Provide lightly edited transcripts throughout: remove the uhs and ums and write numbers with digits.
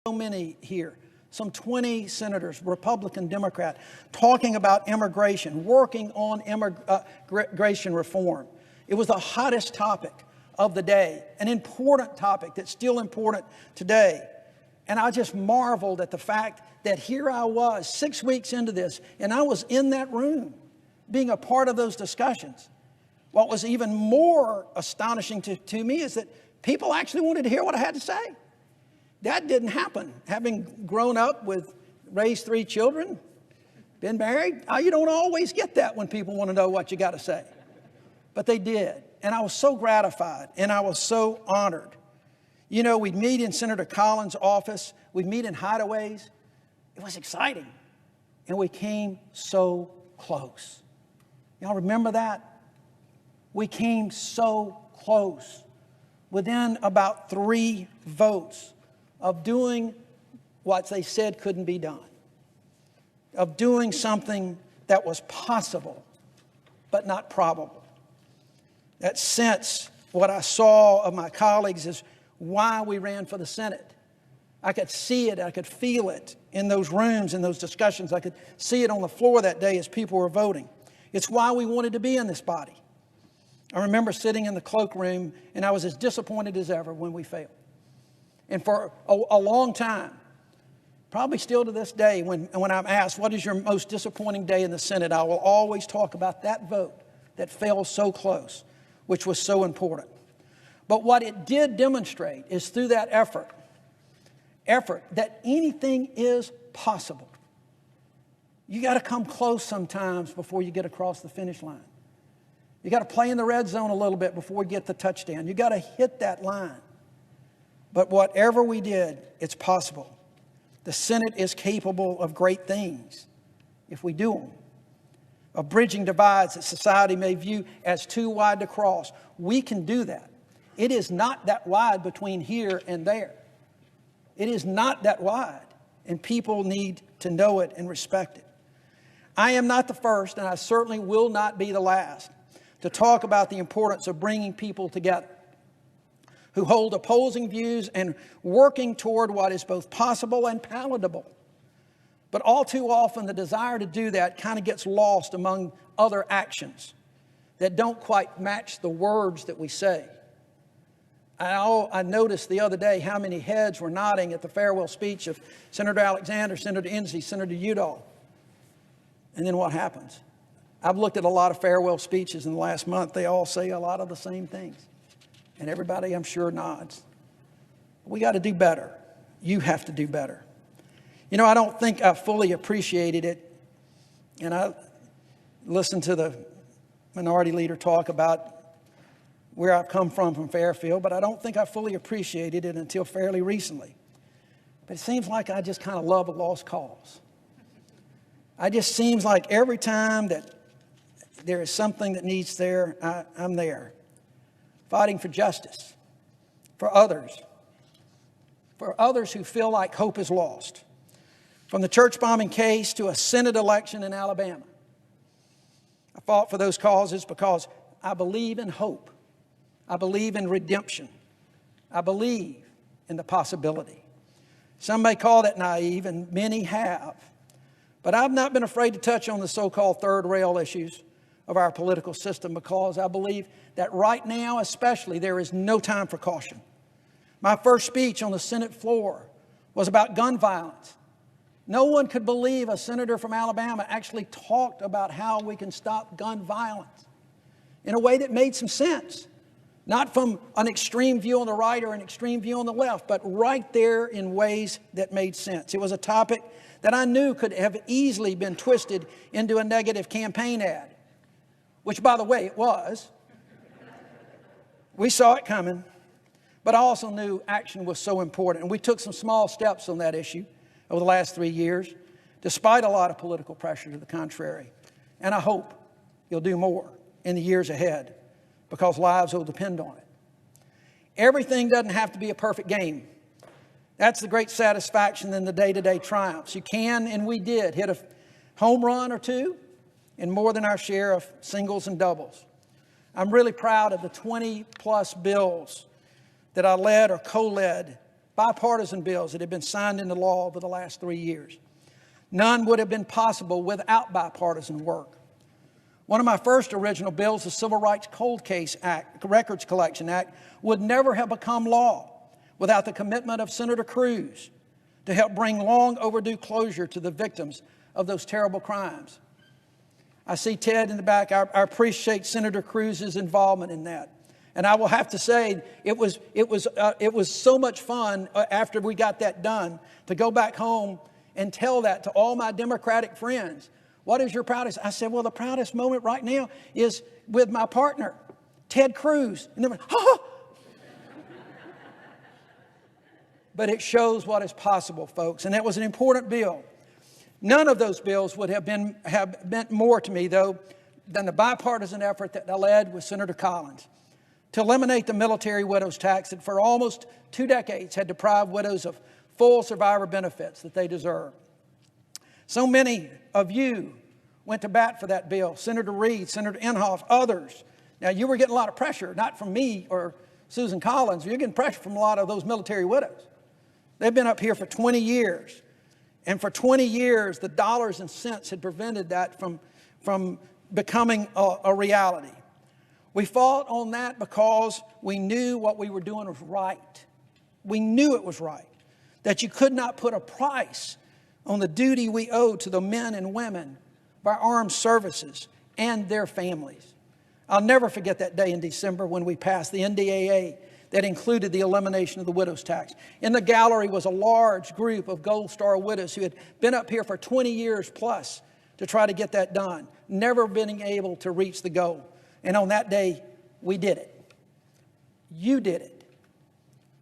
So many here, some 20 senators, Republican, Democrat, talking about immigration, working on immigration reform. It was the hottest topic of the day, an important topic that's still important today. And I just marveled at the fact that here I was 6 weeks into this, and I was in that room being a part of those discussions. What was even more astonishing to me is that people actually wanted to hear what I had to say. That didn't happen. Having grown up raised 3 children, been married, you don't always get that when people want to know what you got to say. But they did. And I was so gratified and I was so honored. You know, we'd meet in Senator Collins' office. We'd meet in hideaways. It was exciting. And we came so close. Y'all remember that? We came so close. Within about 3 votes of doing what they said couldn't be done. Of doing something that was possible, but not probable. That sense, what I saw of my colleagues is why we ran for the Senate. I could see it, I could feel it in those rooms, in those discussions. I could see it on the floor that day as people were voting. It's why we wanted to be in this body. I remember sitting in the cloakroom and I was as disappointed as ever when we failed. And for a long time, probably still to this day, when I'm asked, what is your most disappointing day in the Senate, I will always talk about that vote that fell so close, which was so important. But what it did demonstrate is through that effort that anything is possible. You got to come close sometimes before you get across the finish line. You got to play in the red zone a little bit before you get the touchdown. You got to hit that line. But whatever we did, it's possible. The Senate is capable of great things if we do them. Of bridging divides that society may view as too wide to cross. We can do that. It is not that wide between here and there. It is not that wide, and people need to know it and respect it. I am not the first, and I certainly will not be the last, to talk about the importance of bringing people together who hold opposing views and working toward what is both possible and palatable. But all too often, the desire to do that kind of gets lost among other actions that don't quite match the words that we say. I noticed the other day how many heads were nodding at the farewell speech of Senator Alexander, Senator Enzi, Senator Udall. And then what happens? I've looked at a lot of farewell speeches in the last month. They all say a lot of the same things. And everybody, I'm sure, nods. We got to do better. You have to do better. You know, I don't think I fully appreciated it. And I listened to the minority leader talk about where I've come from Fairfield, but I don't think I fully appreciated it until fairly recently. But it seems like I just kind of love a lost cause. It just seems like every time that there is something that needs there, I'm there. Fighting for justice, for others who feel like hope is lost. From the church bombing case to a Senate election in Alabama. I fought for those causes because I believe in hope. I believe in redemption. I believe in the possibility. Some may call that naive, and many have. But I've not been afraid to touch on the so-called third rail issues of our political system because I believe that right now especially there is no time for caution. My first speech on the Senate floor was about gun violence. No one could believe a senator from Alabama actually talked about how we can stop gun violence in a way that made some sense. Not from an extreme view on the right or an extreme view on the left, but right there in ways that made sense. It was a topic that I knew could have easily been twisted into a negative campaign ad, which, by the way, it was. We saw it coming, but I also knew action was so important. And we took some small steps on that issue over the last 3 years, despite a lot of political pressure to the contrary. And I hope you'll do more in the years ahead because lives will depend on it. Everything doesn't have to be a perfect game. That's the great satisfaction in the day-to-day triumphs. You can, and we did, hit a home run or two and more than our share of singles and doubles. I'm really proud of the 20-plus bills that I led or co-led bipartisan bills that have been signed into law over the last 3 years. None would have been possible without bipartisan work. One of my first original bills, the Civil Rights Cold Case Act, Records Collection Act, would never have become law without the commitment of Senator Cruz to help bring long overdue closure to the victims of those terrible crimes. I see Ted in the back. I appreciate Senator Cruz's involvement in that. And I will have to say, it was so much fun after we got that done to go back home and tell that to all my Democratic friends. What is your proudest? I said, well, the proudest moment right now is with my partner, Ted Cruz. And they went, ha! But it shows what is possible, folks. And that was an important bill. None of those bills would have meant more to me, though, than the bipartisan effort that I led with Senator Collins to eliminate the military widows tax that for almost 2 decades had deprived widows of full survivor benefits that they deserve. So many of you went to bat for that bill. Senator Reid, Senator Inhofe, others. Now, you were getting a lot of pressure, not from me or Susan Collins. You're getting pressure from a lot of those military widows. They've been up here for 20 years. And for 20 years, the dollars and cents had prevented that from becoming a reality. We fought on that because we knew what we were doing was right. We knew it was right. That you could not put a price on the duty we owe to the men and women of our armed services and their families. I'll never forget that day in December when we passed the NDAA that included the elimination of the widow's tax. In the gallery was a large group of Gold Star widows who had been up here for 20 years plus to try to get that done, never been able to reach the goal. And on that day, we did it. You did it.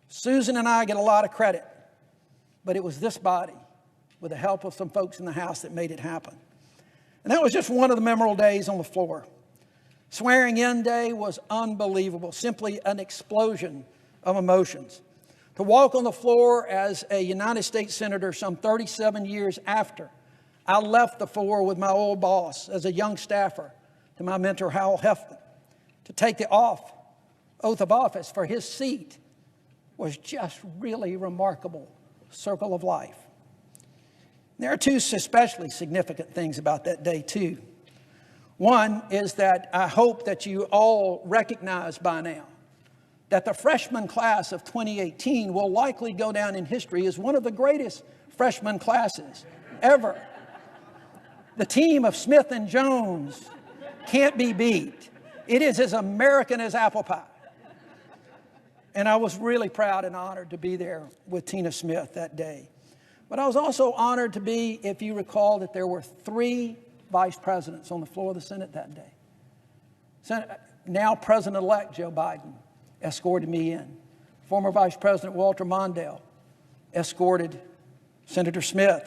Susan and I get a lot of credit, but it was this body, with the help of some folks in the House, that made it happen. And that was just one of the memorable days on the floor. Swearing in day was unbelievable, simply an explosion of emotions. To walk on the floor as a United States Senator some 37 years after I left the floor with my old boss as a young staffer to my mentor, Howell Heflin, to take the oath of office for his seat was just really remarkable circle of life. There are two especially significant things about that day, too. One is that I hope that you all recognize by now that the freshman class of 2018 will likely go down in history as one of the greatest freshman classes ever. The team of Smith and Jones can't be beat. It is as American as apple pie. And I was really proud and honored to be there with Tina Smith that day. But I was also honored to be, if you recall, that there were 3 vice presidents on the floor of the Senate that day. Now President-elect Joe Biden escorted me in. Former Vice President Walter Mondale escorted Senator Smith.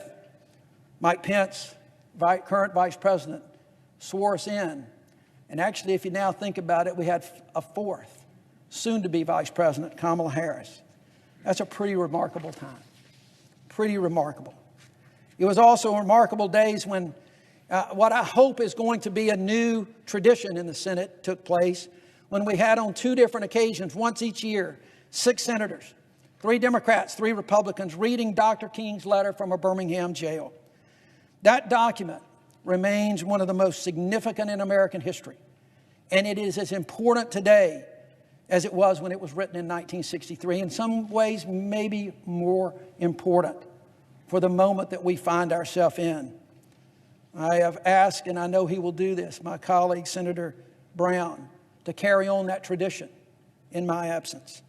Mike Pence, current Vice President, swore us in. And actually, if you now think about it, we had a 4th, soon-to-be Vice President, Kamala Harris. That's a pretty remarkable time. Pretty remarkable. It was also remarkable days when what I hope is going to be a new tradition in the Senate took place when we had on 2 different occasions, once each year, 6 senators, 3 Democrats, 3 Republicans, reading Dr. King's letter from a Birmingham jail. That document remains one of the most significant in American history, and it is as important today as it was when it was written in 1963. In some ways, maybe more important for the moment that we find ourselves in. I have asked, and I know he will do this, my colleague, Senator Brown, to carry on that tradition in my absence.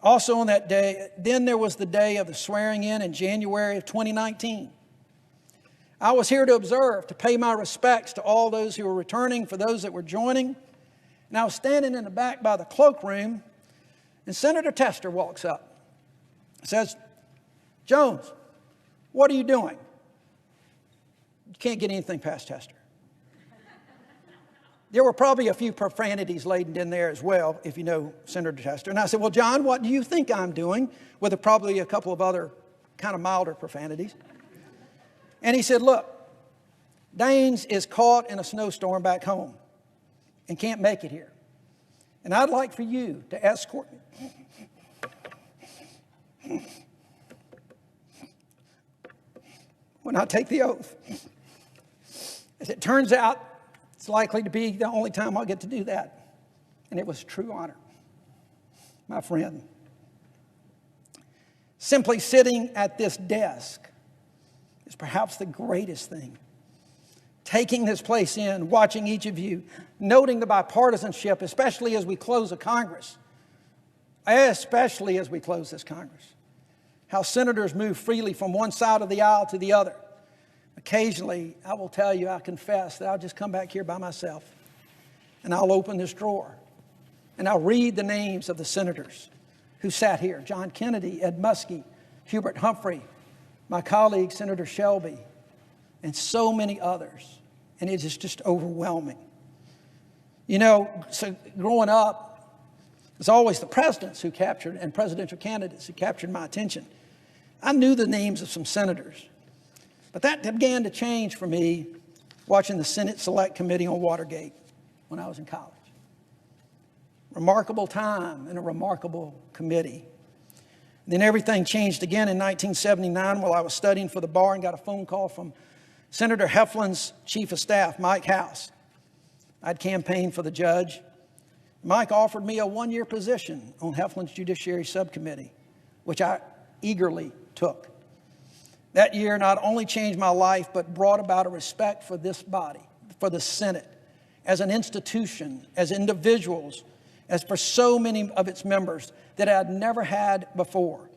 Also on that day, then there was the day of the swearing in January of 2019. I was here to observe, to pay my respects to all those who were returning, for those that were joining. And I was standing in the back by the cloakroom, and Senator Tester walks up. Says, "Jones, what are you doing?" You can't get anything past Tester. There were probably a few profanities laden in there as well, if you know Senator Tester. And I said, "Well, John, what do you think I'm doing?" With probably a couple of other kind of milder profanities. And he said, "Look, Daines is caught in a snowstorm back home and can't make it here. And I'd like for you to escort me." when I take the oath. As it turns out, it's likely to be the only time I'll get to do that. And it was true honor, my friend. Simply sitting at this desk is perhaps the greatest thing. Taking this place in, watching each of you, noting the bipartisanship, especially as we close a Congress, especially as we close this Congress. How senators move freely from one side of the aisle to the other. Occasionally, I will tell you, I confess that I'll just come back here by myself and I'll open this drawer and I'll read the names of the senators who sat here. John Kennedy, Ed Muskie, Hubert Humphrey, my colleague, Senator Shelby, and so many others. And it is just overwhelming. You know, so growing up, it was always the presidents who captured, and presidential candidates who captured my attention. I knew the names of some senators. But that began to change for me watching the Senate Select Committee on Watergate when I was in college. Remarkable time and a remarkable committee. And then everything changed again in 1979 while I was studying for the bar and got a phone call from Senator Heflin's chief of staff, Mike House. I'd campaigned for the judge. Mike offered me a one-year position on Heflin's Judiciary Subcommittee, which I eagerly took. That year not only changed my life, but brought about a respect for this body, for the Senate, as an institution, as individuals, as for so many of its members that I had never had before.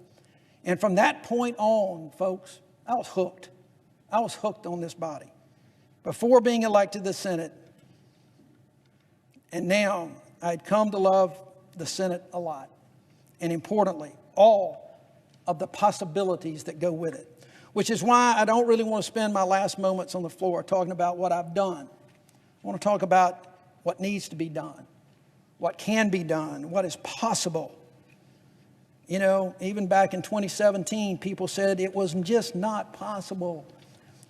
And from that point on, folks, I was hooked. I was hooked on this body. Before being elected to the Senate, and now I'd come to love the Senate a lot. And importantly, all of the possibilities that go with it. Which is why I don't really want to spend my last moments on the floor talking about what I've done. I want to talk about what needs to be done, what can be done, what is possible. You know, even back in 2017, people said it was just not possible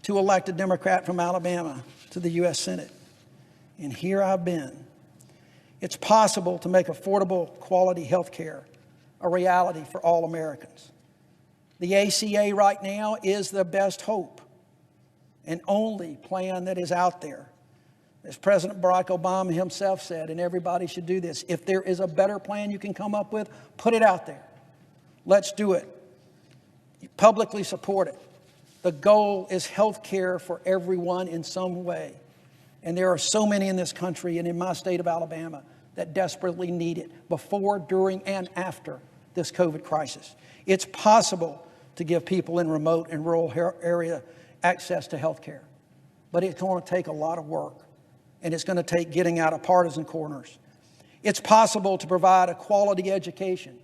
to elect a Democrat from Alabama to the U.S. Senate. And here I've been. It's possible to make affordable, quality health care a reality for all Americans. The ACA right now is the best hope and only plan that is out there. As President Barack Obama himself said, and everybody should do this, if there is a better plan you can come up with, put it out there. Let's do it. Publicly support it. The goal is health care for everyone in some way. And there are so many in this country and in my state of Alabama that desperately need it before, during, and after this COVID crisis. It's possible to give people in remote and rural area access to health care. But it's going to take a lot of work. And it's going to take getting out of partisan corners. It's possible to provide a quality education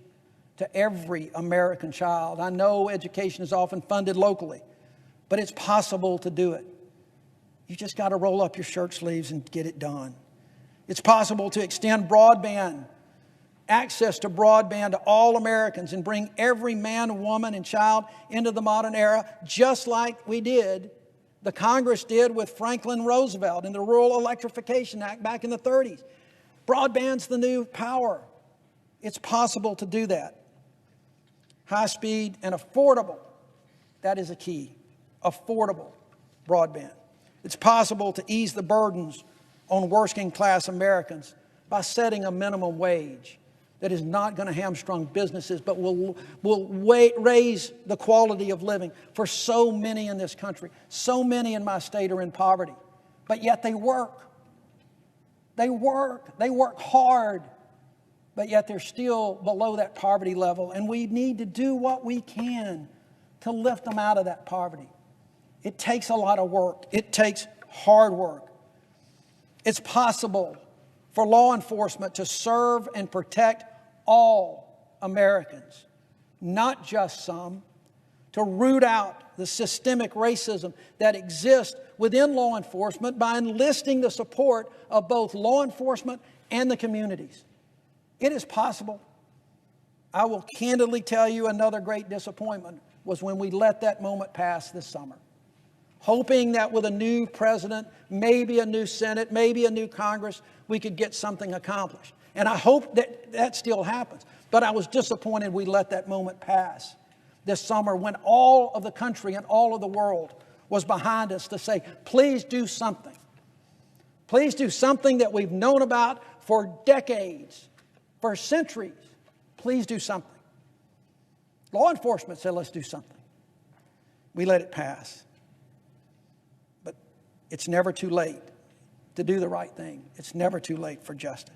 to every American child. I know education is often funded locally, but it's possible to do it. You just got to roll up your shirt sleeves and get it done. It's possible to extend broadband, access to broadband to all Americans and bring every man, woman, and child into the modern era, just like the Congress did with Franklin Roosevelt and the Rural Electrification Act back in the 30s. Broadband's the new power. It's possible to do that. High speed and affordable, that is a key. Affordable broadband. It's possible to ease the burdens on working class Americans by setting a minimum wage that is not going to hamstrung businesses, but will raise the quality of living for so many in this country. So many in my state are in poverty, but yet they work. They work hard, but yet they're still below that poverty level. And we need to do what we can to lift them out of that poverty. It takes a lot of work. It takes hard work. It's possible for law enforcement to serve and protect all Americans, not just some, to root out the systemic racism that exists within law enforcement by enlisting the support of both law enforcement and the communities. It is possible. I will candidly tell you another great disappointment was when we let that moment pass this summer. Hoping that with a new president, maybe a new Senate, maybe a new Congress, we could get something accomplished. And I hope that still happens. But I was disappointed we let that moment pass. this summer when all of the country and all of the world was behind us to say, please do something. Please do something that we've known about for decades, for centuries. Please do something. Law enforcement said, let's do something. We let it pass. But it's never too late to do the right thing. It's never too late for justice.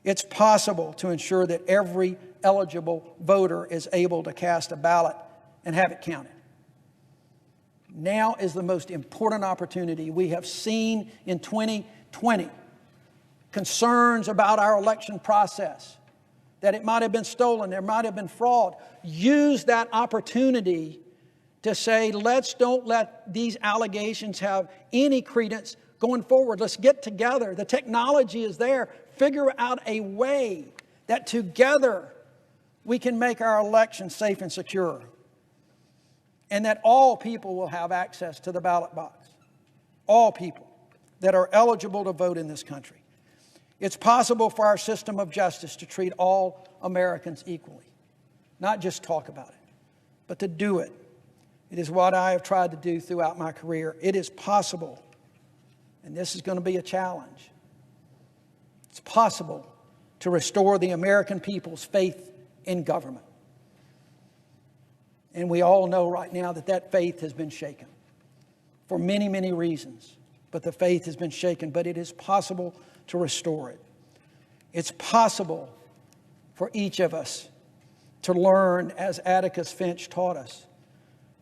It's possible to ensure that every eligible voter is able to cast a ballot and have it counted. Now is the most important opportunity. We have seen in 2020 concerns about our election process, that it might have been stolen, there might have been fraud. Use that opportunity to say, don't let these allegations have any credence going forward. Let's get together. The technology is there. Figure out a way that together we can make our election safe and secure, and that all people will have access to the ballot box. All people that are eligible to vote in this country. It's possible for our system of justice to treat all Americans equally. Not just talk about it, but to do it. It is what I have tried to do throughout my career. It is possible, and this is going to be a challenge. It's possible to restore the American people's faith in government. And we all know right now that that faith has been shaken for many, many reasons. But the faith has been shaken, but it is possible to restore it. It's possible for each of us to learn, as Atticus Finch taught us,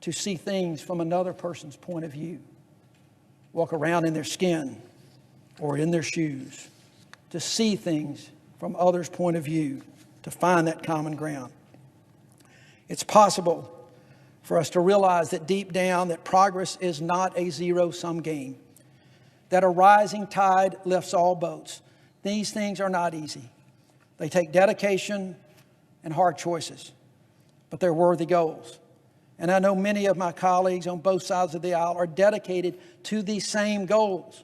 to see things from another person's point of view. Walk around in their skin or in their shoes. To see things from others' point of view. To find that common ground. It's possible for us to realize that deep down that progress is not a zero-sum game. That a rising tide lifts all boats. These things are not easy. They take dedication and hard choices, but they're worthy goals. And I know many of my colleagues on both sides of the aisle are dedicated to these same goals.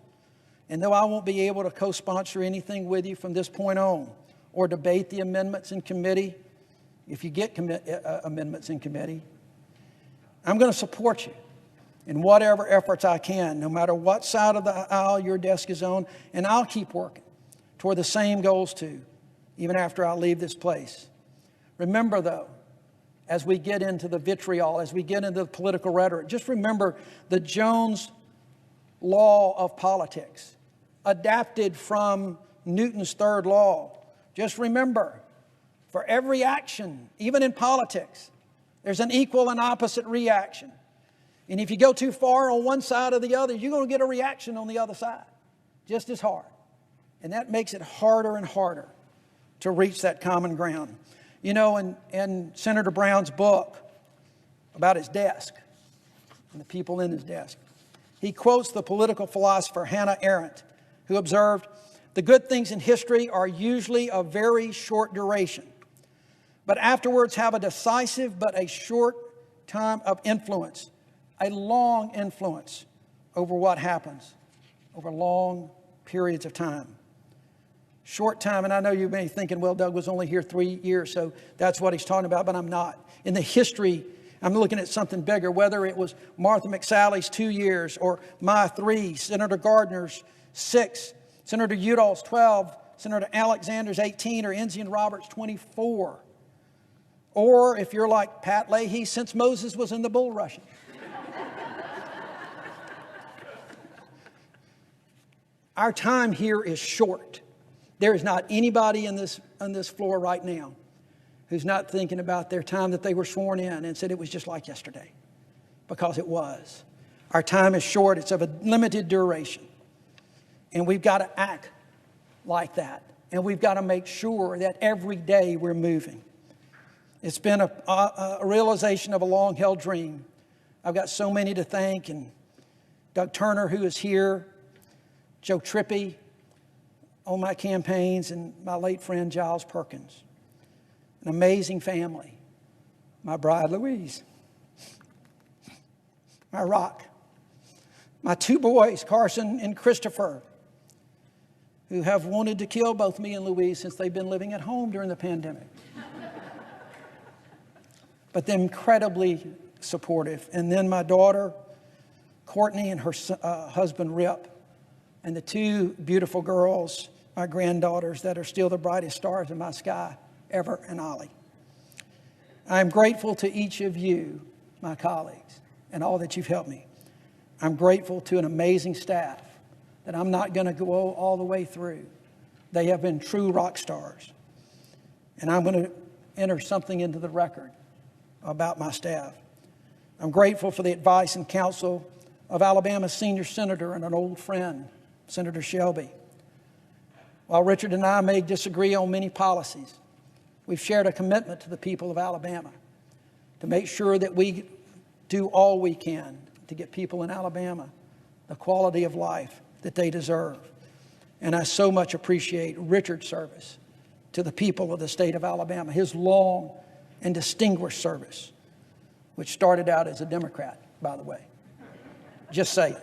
And though I won't be able to co-sponsor anything with you from this point on, or debate the amendments in committee, if you get amendments in committee, I'm going to support you in whatever efforts I can, no matter what side of the aisle your desk is on, and I'll keep working toward the same goals too, even after I leave this place. Remember, though, as we get into the vitriol, as we get into the political rhetoric, just remember the Jones law of politics, adapted from Newton's third law. Just remember, for every action, even in politics, there's an equal and opposite reaction. And if you go too far on one side or the other, you're going to get a reaction on the other side, just as hard. And that makes it harder and harder to reach that common ground. You know, in Senator Brown's book about his desk and the people in his desk, he quotes the political philosopher Hannah Arendt, who observed, "The good things in history are usually of very short duration, but afterwards have a decisive but a short time of influence, a long influence over what happens over long periods of time." Short time, and I know you may be thinking, well, Doug was only here 3 years, so that's what he's talking about, but I'm not. In the history, I'm looking at something bigger, whether it was Martha McSally's 2 years, or my 3, Senator Gardner's 6, Senator Udall's 12, Senator Alexander's 18, or Ensign Roberts' 24. Or if you're like Pat Leahy, since Moses was in the bull rushing. Our time here is short. There is not anybody on this floor right now who's not thinking about their time that they were sworn in and said it was just like yesterday, because it was. Our time is short. It's of a limited duration. And we've got to act like that. And we've got to make sure that every day we're moving. It's been a realization of a long-held dream. I've got so many to thank, and Doug Turner, who is here, Joe Trippi on my campaigns, and my late friend Giles Perkins. An amazing family. My bride Louise. My rock. My 2 boys, Carson and Christopher, who have wanted to kill both me and Louise since they've been living at home during the pandemic. but they're incredibly supportive. And then my daughter, Courtney, and her husband, Rip, and the two beautiful girls, my granddaughters, that are still the brightest stars in my sky, Ever and Ollie. I'm grateful to each of you, my colleagues, and all that you've helped me. I'm grateful to an amazing staff that I'm not going to go all the way through. They have been true rock stars. And I'm going to enter something into the record about my staff. I'm grateful for the advice and counsel of Alabama's senior senator and an old friend, Senator Shelby. While Richard and I may disagree on many policies, we've shared a commitment to the people of Alabama to make sure that we do all we can to get people in Alabama the quality of life that they deserve. And I so much appreciate Richard's service to the people of the state of Alabama, his long and distinguished service, which started out as a Democrat, by the way. Just saying.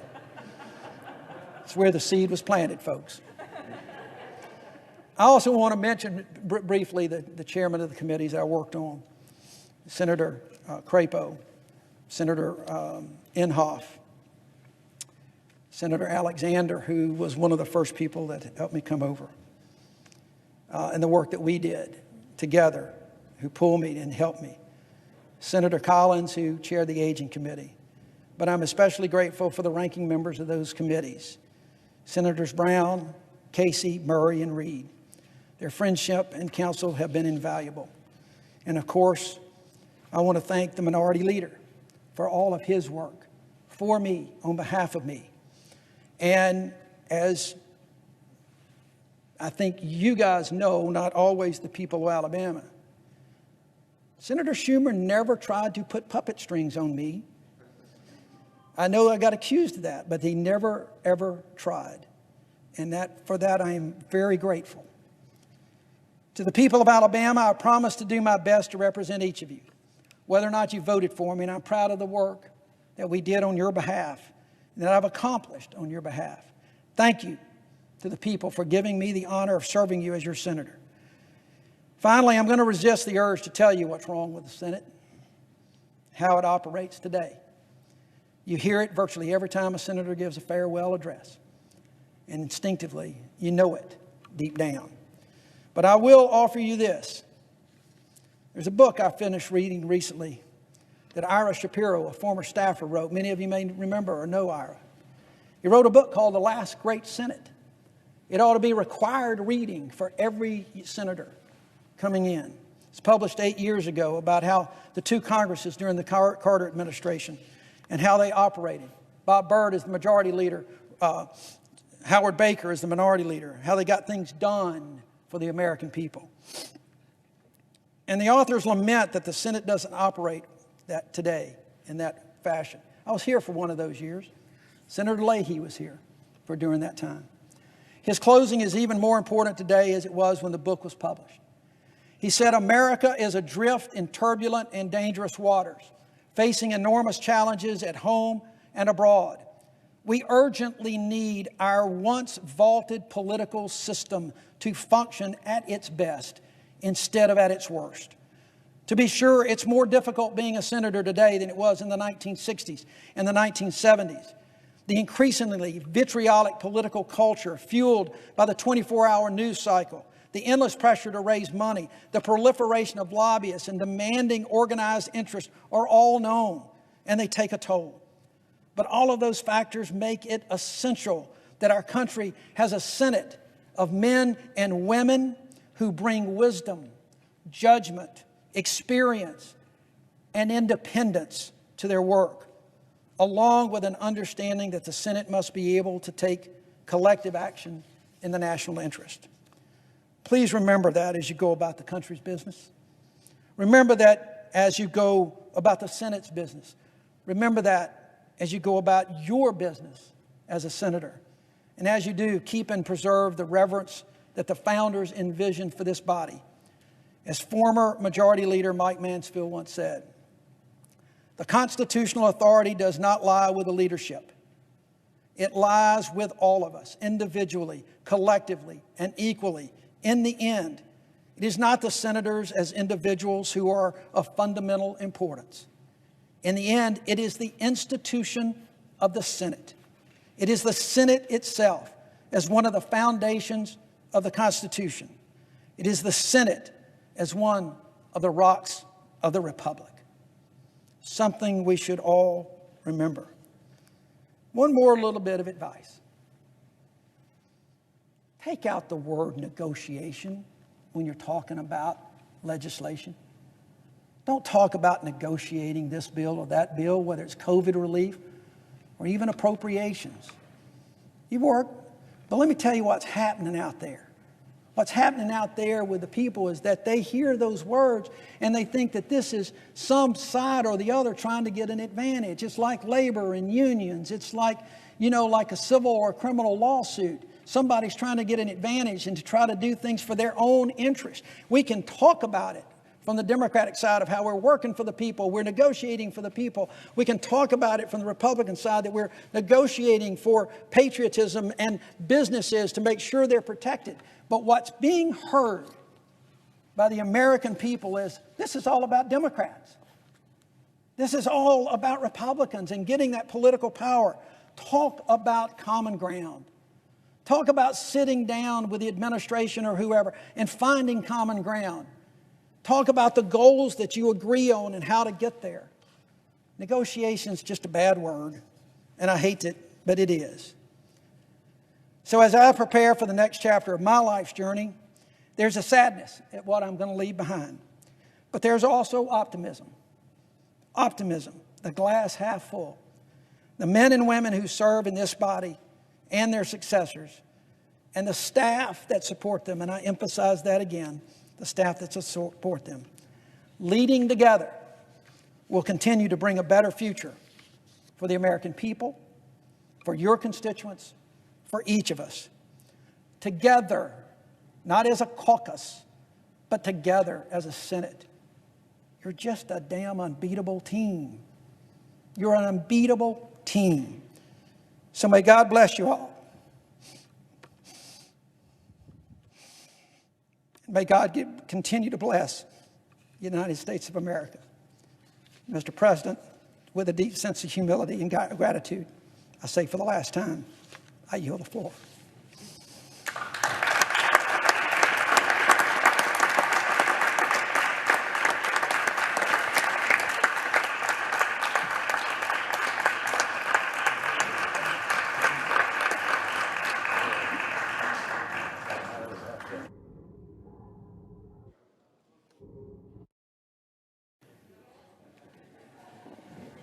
It's where the seed was planted, folks. I also want to mention briefly the chairman of the committees I worked on, Senator Crapo, Senator Inhofe, Senator Alexander, who was one of the first people that helped me come over, and the work that we did together, who pulled me and helped me. Senator Collins, who chaired the Aging Committee. But I'm especially grateful for the ranking members of those committees, Senators Brown, Casey, Murray, and Reed. Their friendship and counsel have been invaluable. And of course, I want to thank the minority leader for all of his work for me, on behalf of me. And as I think you guys know, not always the people of Alabama, Senator Schumer never tried to put puppet strings on me. I know I got accused of that, but he never, ever tried. And for that, I am very grateful. To the people of Alabama, I promise to do my best to represent each of you, whether or not you voted for me, and I'm proud of the work that we did on your behalf and that I've accomplished on your behalf. Thank you to the people for giving me the honor of serving you as your senator. Finally, I'm going to resist the urge to tell you what's wrong with the Senate, how it operates today. You hear it virtually every time a senator gives a farewell address. And instinctively, you know it deep down. But I will offer you this. There's a book I finished reading recently that Ira Shapiro, a former staffer, wrote. Many of you may remember or know Ira. He wrote a book called The Last Great Senate. It ought to be required reading for every senator coming in. It's published 8 years ago about how the two Congresses during the Carter administration and how they operated. Bob Byrd is the majority leader. Howard Baker is the minority leader. How they got things done for the American people. And the authors lament that the Senate doesn't operate that today in that fashion. I was here for one of those years. Senator Leahy was here for during that time. His closing is even more important today as it was when the book was published. He said, America is adrift in turbulent and dangerous waters, facing enormous challenges at home and abroad. We urgently need our once vaunted political system to function at its best instead of at its worst. To be sure, it's more difficult being a senator today than it was in the 1960s and the 1970s. The increasingly vitriolic political culture fueled by the 24-hour news cycle, the endless pressure to raise money, the proliferation of lobbyists and demanding organized interests are all known, and they take a toll. But all of those factors make it essential that our country has a Senate of men and women who bring wisdom, judgment, experience, and independence to their work, along with an understanding that the Senate must be able to take collective action in the national interest. Please remember that as you go about the country's business. Remember that as you go about the Senate's business. Remember that as you go about your business as a senator. And as you do, keep and preserve the reverence that the founders envisioned for this body. As former Majority Leader Mike Mansfield once said, the constitutional authority does not lie with the leadership. It lies with all of us, individually, collectively, and equally. In the end, It is not the senators as individuals who are of fundamental importance. In the end, it is the institution of the Senate. It is the Senate itself as one of the foundations of the Constitution. It is the Senate as one of the rocks of the Republic. Something we should all remember. One more little bit of advice. Take out the word negotiation when you're talking about legislation. Don't talk about negotiating this bill or that bill, whether it's COVID relief or even appropriations. You work, but let me tell you what's happening out there. What's happening out there with the people is that they hear those words and they think that this is some side or the other trying to get an advantage. It's like labor and unions. It's like, like a civil or criminal lawsuit. Somebody's trying to get an advantage and to try to do things for their own interest. We can talk about it from the Democratic side of how we're working for the people, we're negotiating for the people. We can talk about it from the Republican side that we're negotiating for patriotism and businesses to make sure they're protected. But what's being heard by the American people is this is all about Democrats. This is all about Republicans and getting that political power. Talk about common ground. Talk about sitting down with the administration or whoever and finding common ground. Talk about the goals that you agree on and how to get there. Negotiation is just a bad word, and I hate it, but it is. So as I prepare for the next chapter of my life's journey, there's a sadness at what I'm going to leave behind. But there's also optimism. Optimism, the glass half full. The men and women who serve in this body and their successors, and the staff that support them, and I emphasize that again, the staff that support them, leading together will continue to bring a better future for the American people, for your constituents, for each of us. Together, not as a caucus, but together as a Senate. You're just a damn unbeatable team. You're an unbeatable team. So may God bless you all. May God continue to bless the United States of America. Mr. President, with a deep sense of humility and gratitude, I say for the last time, I yield the floor.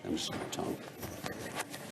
That was my tongue.